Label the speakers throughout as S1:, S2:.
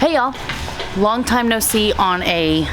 S1: Hey y'all, long time no see on a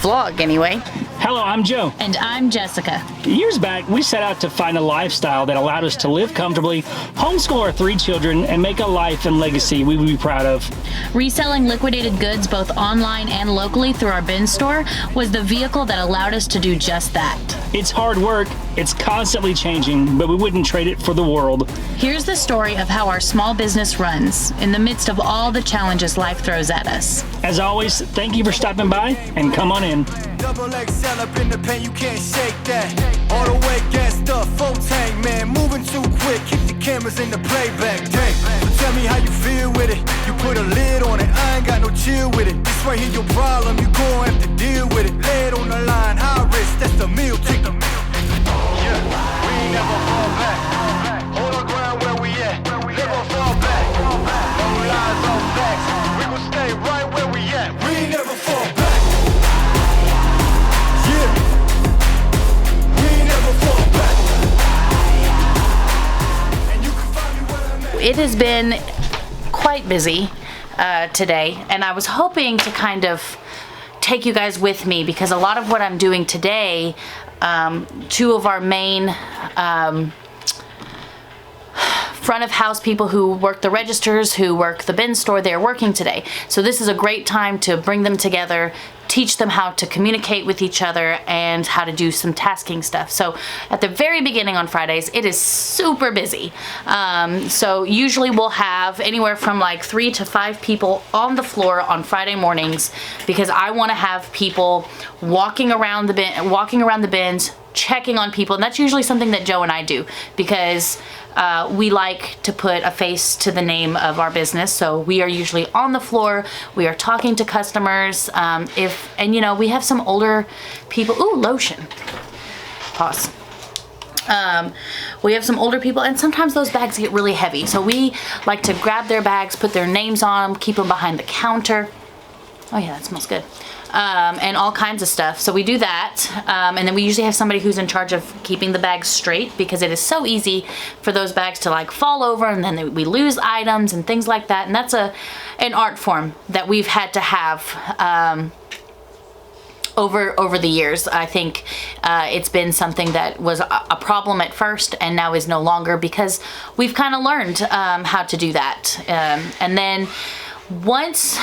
S1: vlog anyway.
S2: Hello, I'm Joe.
S3: And I'm Jessica.
S2: Years back, we set out to find a lifestyle that allowed us to live comfortably, homeschool our 3 children, and make a life and legacy we would be proud of.
S3: Reselling liquidated goods both online and locally through our bin store was the vehicle that allowed us to do just that.
S2: It's hard work, it's constantly changing, but we wouldn't trade it for the world.
S3: Here's the story of how our small business runs in the midst of all the challenges life throws at us.
S2: As always, thank you for stopping by, and come on in.
S4: Double XL up in the pen, you can't shake that. All the way gassed up, full tank, man. Moving too quick, keep the cameras in the playback. Dang, so tell me how you feel with it. You put a lid on it, I ain't got no chill with it. This right here your problem, you gon' have to deal with it. Lay it on the line, high risk, that's the meal ticket. Yeah, we ain't never fall back. Hold our ground where we at, never fall back. No lies, no facts, we gon' stay right where we at. We ain't never fall back.
S1: It has been quite busy today, and I was hoping to kind of take you guys with me because a lot of what I'm doing today, 2 of our main front of house people who work the registers, who work the bin store, they're working today. So this is a great time to bring them together, teach them how to communicate with each other and how to do some tasking stuff. So at the very beginning on Fridays, it is super busy. So usually we'll have anywhere from like 3 to 5 people on the floor on Friday mornings because I want to have people walking around the bins, checking on people, and that's usually something that Joe and I do because we like to put a face to the name of our business. So we are usually on the floor, we are talking to customers, and you know, we have some older people. Ooh, lotion. Pause. We have some older people, and sometimes those bags get really heavy. So we like to grab their bags, put their names on them, keep them behind the counter. Oh yeah, that smells good. And all kinds of stuff. So we do that, and then we usually have somebody who's in charge of keeping the bags straight because it is so easy for those bags to like fall over, and then we lose items and things like that. And that's an art form that we've had to have over the years. I think it's been something that was a problem at first and now is no longer because we've kind of learned how to do that. And then once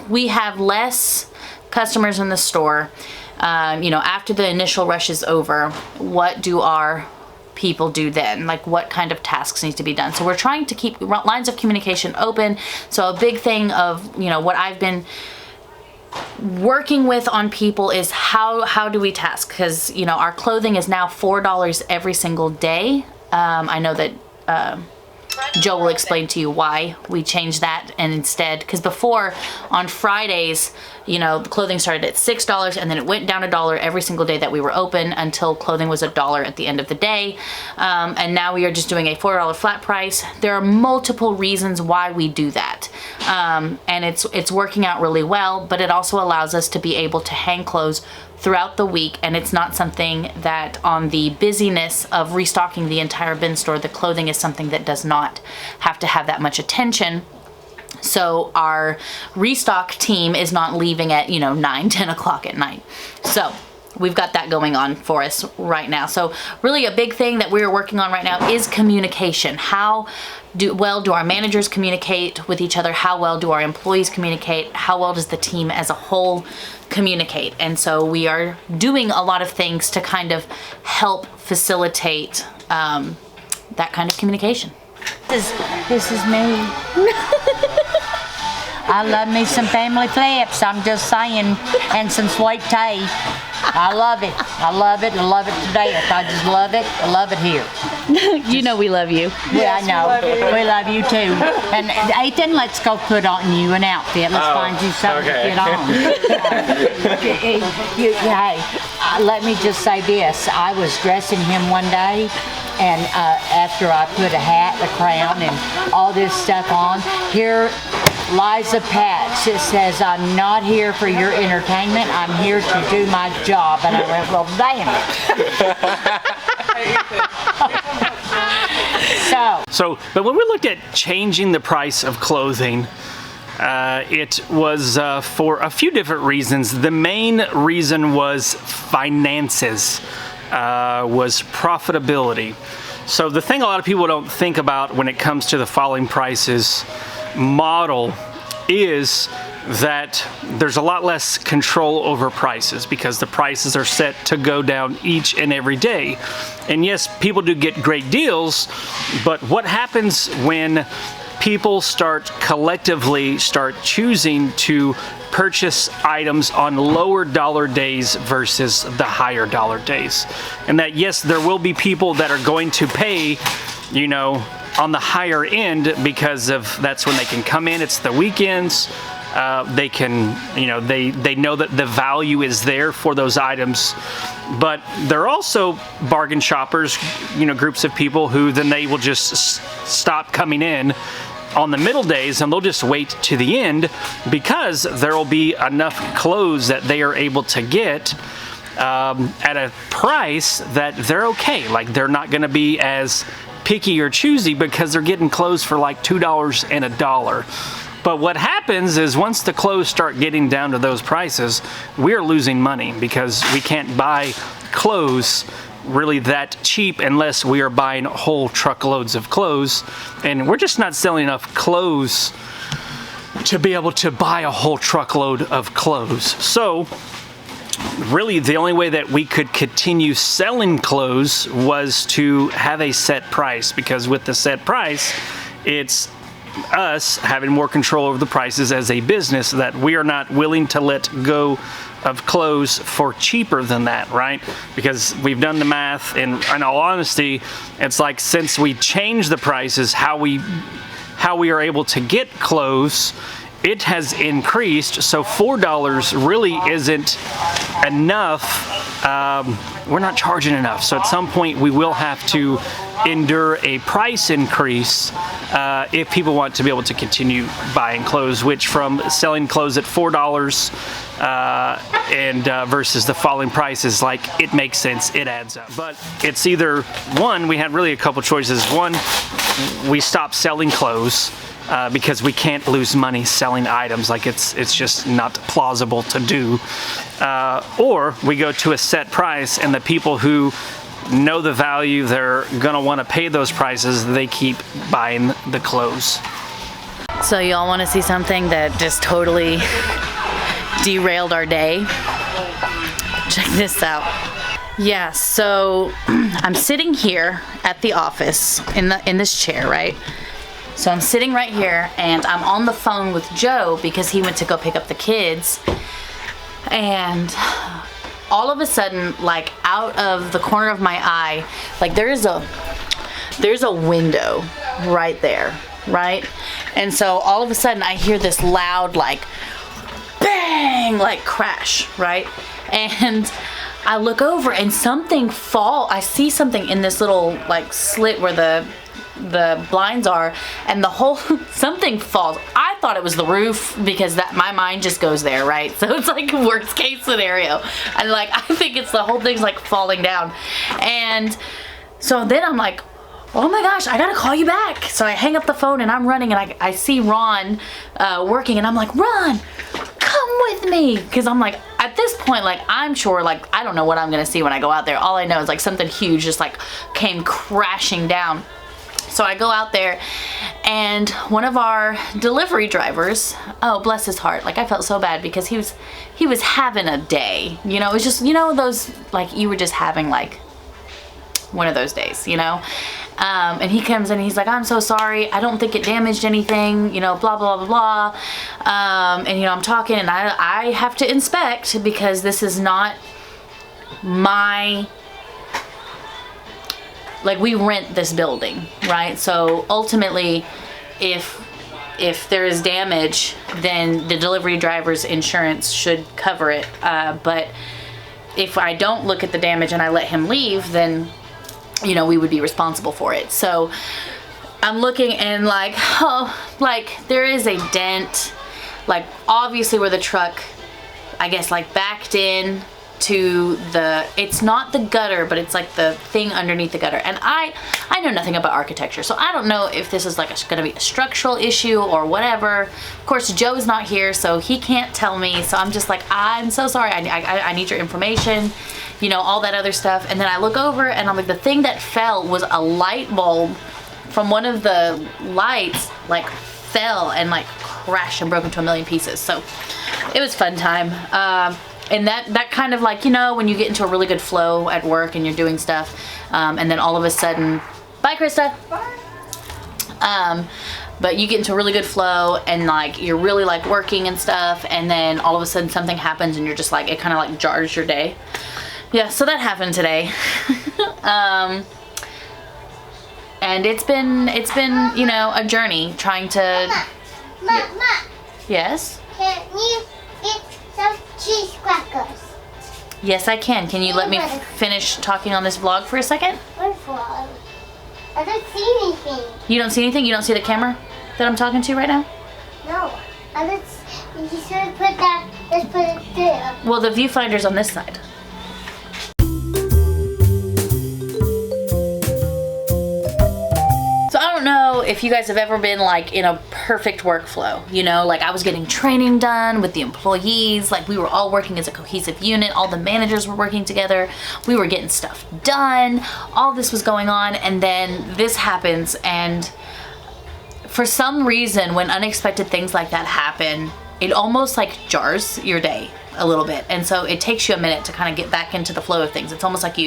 S1: we have less customers in the store, you know, after the initial rush is over, what do our people do then? Like what kind of tasks need to be done? So we're trying to keep lines of communication open. So a big thing of, you know, what I've been working with on people is how do we task? Because, you know, our clothing is now $4 every single day. I know that Joe will explain to you why we changed that, and instead, because before on Fridays, you know, the clothing started at $6 and then it went down $1 every single day that we were open until clothing was $1 at the end of the day. And now we are just doing a $4 flat price. There are multiple reasons why we do that. And it's working out really well, but it also allows us to be able to hang clothes throughout the week, and it's not something that on the busyness of restocking the entire bin store, the clothing is something that does not have to have that much attention. So our restock team is not leaving at, you know, 9, 10 o'clock at night. So we've got that going on for us right now. So really a big thing that we're working on right now is communication. How well do our managers communicate with each other? How well do our employees communicate? How well does the team as a whole communicate? And so we are doing a lot of things to kind of help facilitate that kind of communication.
S5: This is me. I love me some family flips, I'm just saying, and some sweet tea. I love it. I love it. I love it to death. I just love it. I love it here.
S3: You know we love you.
S5: Yeah, I know. We love you too. And Ethan, let's go put on you an outfit. Let's find you something to get on. Hey, let me just say this. I was dressing him one day, and after I put a hat, a crown, and all this stuff on, here lies a patch. It says, "I'm not here for your entertainment. I'm here to do my job." And I went, well, damn it.
S2: But when we looked at changing the price of clothing, It was for a few different reasons. The main reason was finances, was profitability. So the thing a lot of people don't think about when it comes to the falling prices model is that there's a lot less control over prices because the prices are set to go down each and every day. And yes, people do get great deals, but what happens when people collectively start choosing to purchase items on lower dollar days versus the higher dollar days? And that, yes, there will be people that are going to pay, you know, on the higher end because of that's when they can come in. It's the weekends. They can, you know, they know that the value is there for those items, but there are also bargain shoppers, you know, groups of people who then they will just stop coming in on the middle days and they'll just wait to the end because there will be enough clothes that they are able to get at a price that they're okay. Like they're not going to be as picky or choosy because they're getting clothes for like $2 and $1. But what happens is once the clothes start getting down to those prices, we're losing money because we can't buy clothes really that cheap unless we are buying whole truckloads of clothes. And we're just not selling enough clothes to be able to buy a whole truckload of clothes. So really the only way that we could continue selling clothes was to have a set price, because with the set price, it's us having more control over the prices as a business that we are not willing to let go of clothes for cheaper than that, right? Because we've done the math, and in all honesty, it's like since we changed the prices, how we are able to get clothes, it has increased. So $4 really isn't enough. We're not charging enough. So at some point we will have to endure a price increase if people want to be able to continue buying clothes, which from selling clothes at $4 and versus the falling prices, like it makes sense, it adds up. But it's either one, we had really a couple choices. One, we stop selling clothes because we can't lose money selling items, like it's just not plausible to do. Or we go to a set price, and the people who know the value, they're gonna want to pay those prices, they keep buying the clothes.
S1: So y'all want to see something that just totally derailed our day? Check this out. Yeah, so I'm sitting here at the office in this chair, right? So I'm sitting right here and I'm on the phone with Joe because he went to go pick up the kids. And all of a sudden, like out of the corner of my eye, like there's a window right there, right? And so all of a sudden I hear this loud like bang, like crash, right? And I look over and I see something in this little like slit where the blinds are, and something falls. I thought it was the roof because my mind just goes there, right? So it's like worst case scenario, and like I think it's the whole thing's like falling down. And so then I'm like, oh my gosh, I gotta call you back. So I hang up the phone and I'm running, and I see Ron working, and I'm like, Ron, come with me, because I'm like, at this point, like I'm sure, like I don't know what I'm gonna see when I go out there. All I know is like something huge just like came crashing down. So I go out there, and one of our delivery drivers, oh bless his heart, like I felt so bad because he was having a day, you know. It was just, you know, those like you were just having like one of those days, you know. And he comes in and he's like, I'm so sorry, I don't think it damaged anything, you know, blah blah blah blah. And you know, I'm talking, and I have to inspect because this is not my, like we rent this building, right? So ultimately, if there is damage, then the delivery driver's insurance should cover it. But if I don't look at the damage and I let him leave, then, you know, we would be responsible for it. So I'm looking, and like, oh, like there is a dent, like obviously where the truck, I guess, like backed in to it's not the gutter, but it's like the thing underneath the gutter. And I know nothing about architecture, so I don't know if this is like gonna be a structural issue or whatever. Of course, Joe's not here, so he can't tell me. So I'm just like, I'm so sorry. I need your information, you know, all that other stuff. And then I look over and I'm like, the thing that fell was a light bulb from one of the lights, like fell and like crashed and broke into a million pieces. So it was fun time. And that kind of like, you know, when you get into a really good flow at work and you're doing stuff, and then all of a sudden, bye Krista. But you get into a really good flow and like you're really like working and stuff, and then all of a sudden something happens and you're just like, it kind of like jars your day. Yeah, so that happened today. And it's been, you know, a journey trying to.
S6: Mama.
S1: Yes?
S6: Can you get some cheese crackers?
S1: Yes, I can. Can you let me finish talking on this vlog for a second?
S6: What vlog? I don't see anything.
S1: You don't see anything? You don't see the camera that I'm talking to right now?
S6: No. I don't. You should put that. Let's put it there.
S1: Well, the viewfinder's on this side. So I don't know if you guys have ever been like in a perfect workflow, you know, like I was getting training done with the employees, like we were all working as a cohesive unit, all the managers were working together, we were getting stuff done, all this was going on, and then this happens, and for some reason when unexpected things like that happen, it almost like jars your day a little bit, and so it takes you a minute to kind of get back into the flow of things. It's almost like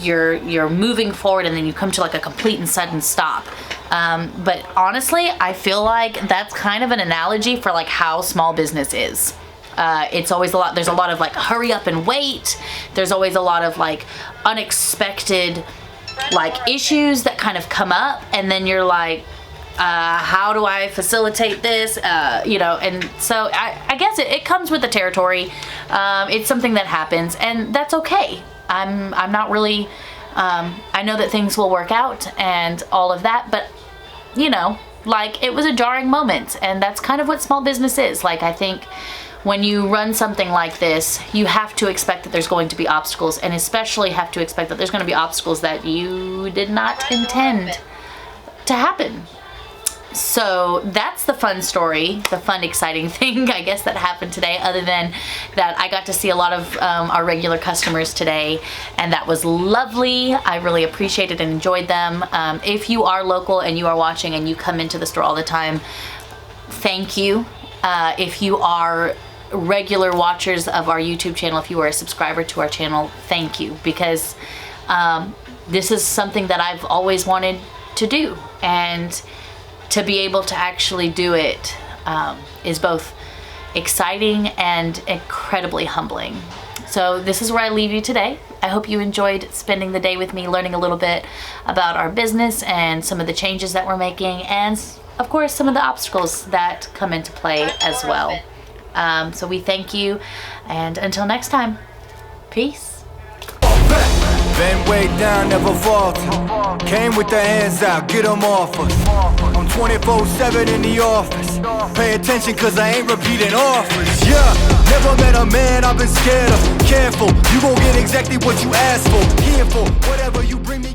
S1: you're moving forward and then you come to like a complete and sudden stop. But honestly, I feel like that's kind of an analogy for like how small business is. It's always there's a lot of like hurry up and wait. There's always a lot of like unexpected like issues that kind of come up, and then you're like, how do I facilitate this? You know, and so I guess it comes with the territory. It's something that happens, and that's okay. I'm not really, I know that things will work out and all of that, but you know, like it was a jarring moment, and that's kind of what small business is. Like, I think when you run something like this, you have to expect that there's going to be obstacles, and especially have to expect that there's going to be obstacles that you did not intend to happen. So that's the fun story, the fun, exciting thing, I guess, that happened today, other than that I got to see a lot of our regular customers today, and that was lovely. I really appreciated and enjoyed them. If you are local and you are watching and you come into the store all the time, thank you. If you are regular watchers of our YouTube channel, if you are a subscriber to our channel, thank you, because this is something that I've always wanted to do, and to be able to actually do it is both exciting and incredibly humbling. So this is where I leave you today. I hope you enjoyed spending the day with me, learning a little bit about our business and some of the changes that we're making, and of course some of the obstacles that come into play as well. So we thank you, and until next time, peace.
S4: Been way down, never falter. Came with the hands out, get them off us. I'm 24/7 in the office. Pay attention cause I ain't repeating offers. Yeah, never met a man I've been scared of. Careful, you gon' get exactly what you asked for. Here for whatever you bring me.